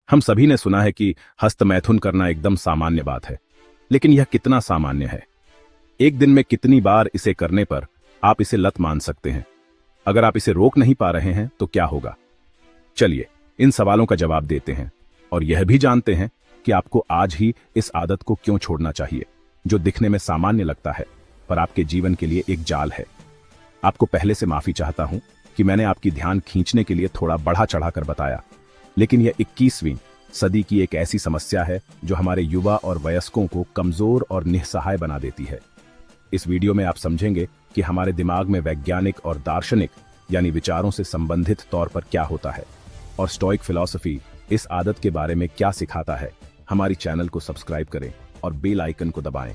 हम सभी ने सुना है कि हस्तमैथुन करना एकदम सामान्य बात है, लेकिन यह कितना सामान्य है? एक दिन में कितनी बार इसे करने पर आप इसे लत मान सकते हैं? अगर आप इसे रोक नहीं पा रहे हैं तो क्या होगा? चलिए इन सवालों का जवाब देते हैं और यह भी जानते हैं कि आपको आज ही इस आदत को क्यों छोड़ना चाहिए, जो दिखने में सामान्य लगता है पर आपके जीवन के लिए एक जाल है। आपको पहले से माफी चाहता हूं कि मैंने आपकी ध्यान खींचने के लिए थोड़ा बढ़ा चढ़ाकर बताया, लेकिन यह 21वीं सदी की एक ऐसी समस्या है जो हमारे युवा और वयस्कों को कमजोर और निस्सहाय बना देती है। इस वीडियो में आप समझेंगे कि हमारे दिमाग में वैज्ञानिक और दार्शनिक यानी विचारों से संबंधित तौर पर क्या होता है और स्टोइक फिलॉसफी इस आदत के बारे में क्या सिखाता है। हमारी चैनल को सब्सक्राइब करें और बेल आइकन को दबाएं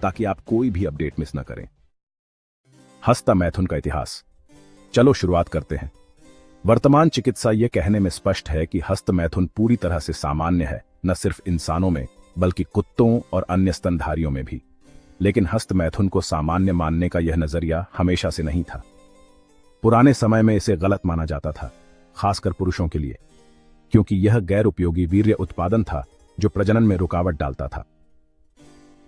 ताकि आप कोई भी अपडेट मिस न करें। हस्तमैथुन का इतिहास। चलो शुरुआत करते हैं। वर्तमान चिकित्सा यह कहने में स्पष्ट है कि हस्तमैथुन पूरी तरह से सामान्य है, न सिर्फ इंसानों में बल्कि कुत्तों और अन्य स्तनधारियों में भी। लेकिन हस्तमैथुन को सामान्य मानने का यह नजरिया हमेशा से नहीं था। पुराने समय में इसे गलत माना जाता था, खासकर पुरुषों के लिए, क्योंकि यह गैर उपयोगी वीर्य उत्पादन था जो प्रजनन में रुकावट डालता था।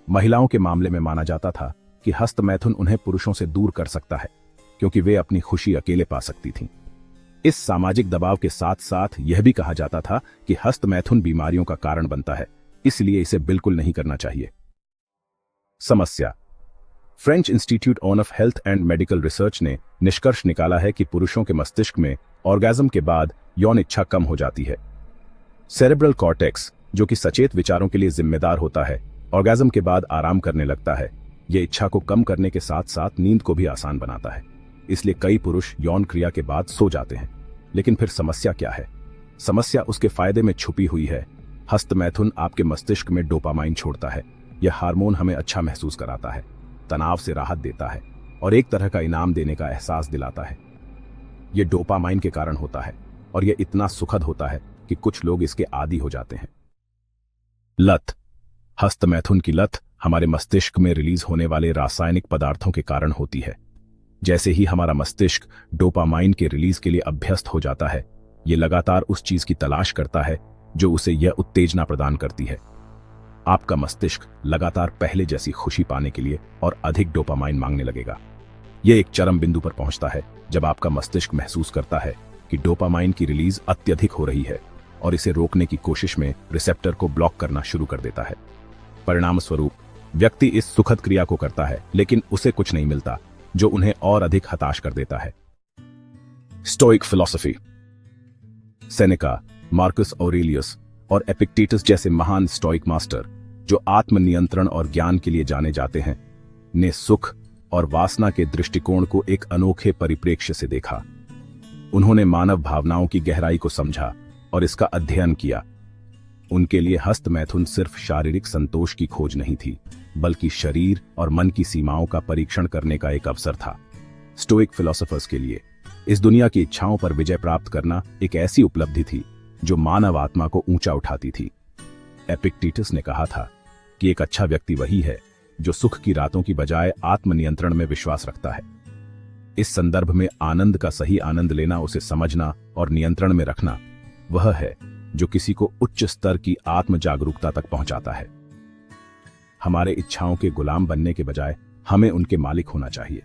महिलाओं के मामले में माना जाता था कि हस्तमैथुन उन्हें पुरुषों से दूर कर सकता है, क्योंकि वे अपनी खुशी अकेले पा सकती थीं। इस सामाजिक दबाव के साथ साथ यह भी कहा जाता था कि हस्तमैथुन बीमारियों का कारण बनता है, इसलिए इसे बिल्कुल नहीं करना चाहिए। समस्या। French institute of health and medical research ने निष्कर्ष निकाला है कि पुरुषों के मस्तिष्क में ऑर्गेज्म के बाद यौन इच्छा कम हो जाती है। सेरेब्रल कॉर्टेक्स, जो कि सचेत विचारों के लिए जिम्मेदार होता है, ऑर्गेज्म के बाद आराम करने लगता है। यह इच्छा को कम करने के साथ साथ नींद को भी आसान बनाता है। इसलिए कई पुरुष यौन क्रिया के बाद सो जाते हैं। लेकिन फिर समस्या क्या है? समस्या उसके फायदे में छुपी हुई है। हस्तमैथुन आपके मस्तिष्क में डोपामाइन छोड़ता है। यह हार्मोन हमें अच्छा महसूस कराता है, तनाव से राहत देता है और एक तरह का इनाम देने का एहसास दिलाता है। यह डोपामाइन के कारण होता है और यह इतना सुखद होता है कि कुछ लोग इसके आदी हो जाते हैं। लत। हस्तमैथुन की लत हमारे मस्तिष्क में रिलीज होने वाले रासायनिक पदार्थों के कारण होती है। जैसे ही हमारा मस्तिष्क डोपामाइन के रिलीज के लिए अभ्यस्त हो जाता है, यह लगातार उस चीज की तलाश करता है जो उसे यह उत्तेजना प्रदान करती है। आपका मस्तिष्क लगातार पहले जैसी खुशी पाने के लिए और अधिक डोपामाइन मांगने लगेगा। यह एक चरम बिंदु पर पहुंचता है जब आपका मस्तिष्क महसूस करता है कि डोपामाइन की रिलीज अत्यधिक हो रही है और इसे रोकने की कोशिश में रिसेप्टर को ब्लॉक करना शुरू कर देता है। परिणाम स्वरूप व्यक्ति इस सुखद क्रिया को करता है, लेकिन उसे कुछ नहीं मिलता, जो उन्हें और अधिक हताश कर देता है। Stoic philosophy. Seneca, Marcus Aurelius और एपिक्टेटस जैसे महान स्टोइक मास्टर, जो आत्मनियंत्रण और ज्ञान के लिए जाने जाते हैं, ने सुख और वासना के दृष्टिकोण को एक अनोखे परिप्रेक्ष्य से देखा। उन्होंने मानव भावनाओं की गहराई को समझा और इसका अध्ययन किया। उनके लिए हस्तमैथुन सिर्फ शारीरिक संतोष की खोज नहीं थी, बल्कि शरीर और मन की सीमाओं का परीक्षण करने का एक अवसर था। स्टोइक फिलोसोफर्स के लिए इस दुनिया की इच्छाओं पर विजय प्राप्त करना एक ऐसी उपलब्धि थी जो मानव आत्मा को ऊंचा उठाती थी। एपिक्टेटस ने कहा था कि एक अच्छा व्यक्ति वही है जो सुख की रातों की बजाय आत्मनियंत्रण में विश्वास रखता है। इस संदर्भ में आनंद का सही आनंद लेना, उसे समझना और नियंत्रण में रखना, वह है जो किसी को उच्च स्तर की आत्म जागरूकता तक पहुंचाता है। हमारे इच्छाओं के गुलाम बनने के बजाय हमें उनके मालिक होना चाहिए।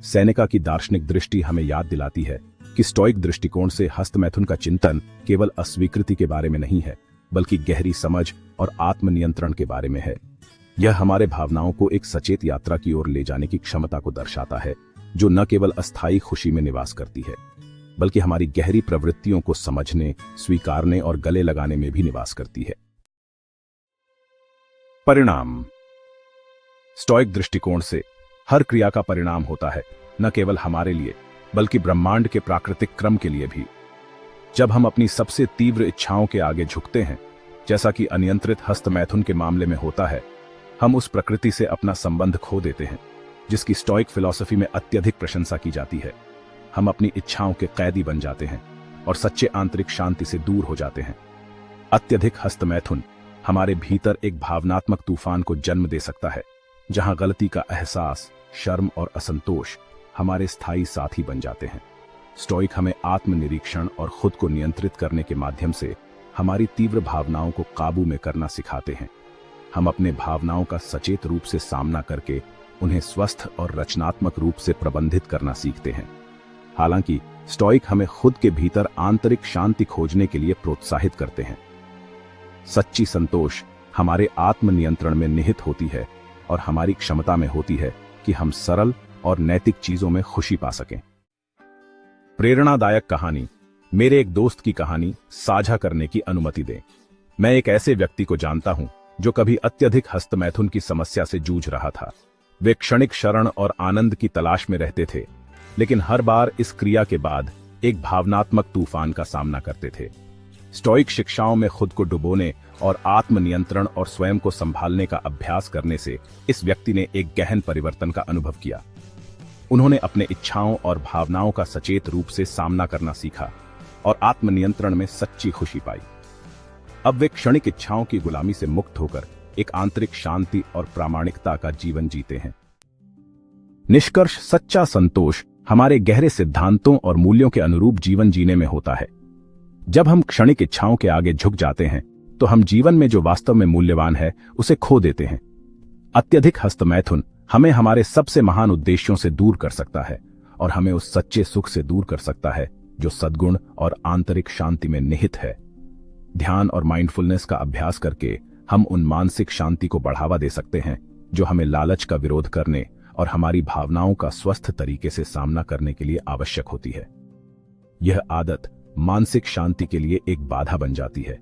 सेनेका की दार्शनिक दृष्टि हमें याद दिलाती है कि स्टोइक दृष्टिकोण से हस्तमैथुन का चिंतन केवल अस्वीकृति के बारे में नहीं है, बल्कि गहरी समझ और आत्मनियंत्रण के बारे में है। यह हमारे भावनाओं को एक सचेत यात्रा की ओर ले जाने की क्षमता को दर्शाता है, जो न केवल अस्थायी खुशी में निवास करती है, बल्कि हमारी गहरी प्रवृत्तियों को समझने, स्वीकारने और गले लगाने में भी निवास करती है। परिणाम। स्टोइक दृष्टिकोण से हर क्रिया का परिणाम होता है, न केवल हमारे लिए बल्कि ब्रह्मांड के प्राकृतिक क्रम के लिए भी। जब हम अपनी सबसे तीव्र इच्छाओं के आगे झुकते हैं, जैसा कि अनियंत्रित हस्तमैथुन के मामले में होता है, हम उस प्रकृति से अपना संबंध खो देते हैं, जिसकी स्टोइक फिलॉसफी में अत्यधिक प्रशंसा की जाती है। हम अपनी इच्छाओं के कैदी बन जाते हैं और सच्चे आंतरिक शांति से दूर हो जाते हैं। अत्यधिक हस्तमैथुन हमारे भीतर एक भावनात्मक तूफान को जन्म दे सकता है, जहां गलती का एहसास, शर्म और असंतोष हमारे स्थायी साथी बन जाते हैं। स्टोइक हमें आत्मनिरीक्षण और खुद को नियंत्रित करने के माध्यम से हमारी तीव्र भावनाओं को काबू में करना सिखाते हैं। हम अपने भावनाओं का सचेत रूप से सामना करके उन्हें स्वस्थ और रचनात्मक रूप से प्रबंधित करना सीखते हैं। हालांकि स्टोइक हमें खुद के भीतर आंतरिक शांति खोजने के लिए प्रोत्साहित करते हैं। सच्ची संतोष हमारे आत्मनियंत्रण में निहित होती है और हमारी क्षमता में होती है कि हम सरल और नैतिक चीजों में खुशी पा सकें। प्रेरणादायक कहानी। मेरे एक दोस्त की कहानी साझा करने की अनुमति दें। मैं एक ऐसे व्यक्ति को जानता हूं जो कभी अत्यधिक हस्तमैथुन की समस्या से जूझ रहा था। वे क्षणिक शरण और आनंद की तलाश में रहते थे, लेकिन हर बार इस क्रिया के बाद एक भावनात्मक तूफान का सामना करते थे। स्टोइक शिक्षाओं में खुद को डुबोने और आत्मनियंत्रण और स्वयं को संभालने का अभ्यास करने से इस व्यक्ति ने एक गहन परिवर्तन का अनुभव किया। उन्होंने अपने इच्छाओं और भावनाओं का सचेत रूप से सामना करना सीखा और आत्मनियंत्रण में सच्ची खुशी पाई। अब वे क्षणिक इच्छाओं की गुलामी से मुक्त होकर एक आंतरिक शांति और प्रामाणिकता का जीवन जीते हैं। निष्कर्ष, सच्चा संतोष हमारे गहरे सिद्धांतों और मूल्यों के अनुरूप जीवन जीने में होता है। जब हम क्षणिक इच्छाओं के आगे झुक जाते हैं तो हम जीवन में जो वास्तव में मूल्यवान है उसे खो देते हैं। अत्यधिक हस्तमैथुन हमें हमारे सबसे महान उद्देश्यों से दूर कर सकता है और हमें उस सच्चे सुख से दूर कर सकता है जो सद्गुण और आंतरिक शांति में निहित है। ध्यान और माइंडफुलनेस का अभ्यास करके हम उन मानसिक शांति को बढ़ावा दे सकते हैं जो हमें लालच का विरोध करने और हमारी भावनाओं का स्वस्थ तरीके से सामना करने के लिए आवश्यक होती है। यह आदत मानसिक शांति के लिए एक बाधा बन जाती है,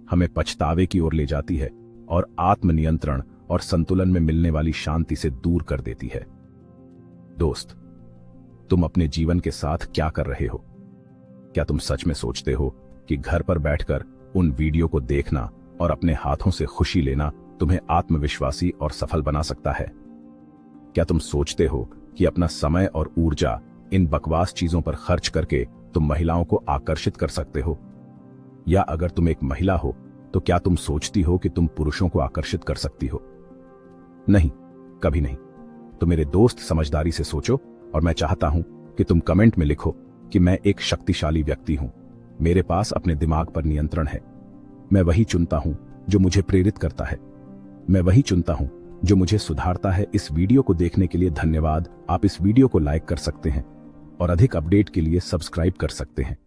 हमें पछतावे की ओर ले जाती है और आत्मनियंत्रण और संतुलन में मिलने वाली शांति से दूर कर देती है। दोस्त, तुम अपने जीवन के साथ क्या कर रहे हो? क्या तुम सच में सोचते हो कि घर पर बैठकर उन वीडियो को देखना और अपने हाथों से खुशी लेना तुम्हें आत्मविश्वासी और सफल बना सकता है? क्या तुम सोचते हो कि अपना समय और ऊर्जा इन बकवास चीजों पर खर्च करके तुम महिलाओं को आकर्षित कर सकते हो? या अगर तुम एक महिला हो तो क्या तुम सोचती हो कि तुम पुरुषों को आकर्षित कर सकती हो? नहीं, कभी नहीं। तो मेरे दोस्त, समझदारी से सोचो और मैं चाहता हूं कि तुम कमेंट में लिखो कि मैं एक शक्तिशाली व्यक्ति हूं, मेरे पास अपने दिमाग पर नियंत्रण है, मैं वही चुनता हूं जो मुझे प्रेरित करता है, मैं वही चुनता हूं जो मुझे सुधारता है। इस वीडियो को देखने के लिए धन्यवाद। आप इस वीडियो को लाइक कर सकते हैं और अधिक अपडेट के लिए सब्सक्राइब कर सकते हैं।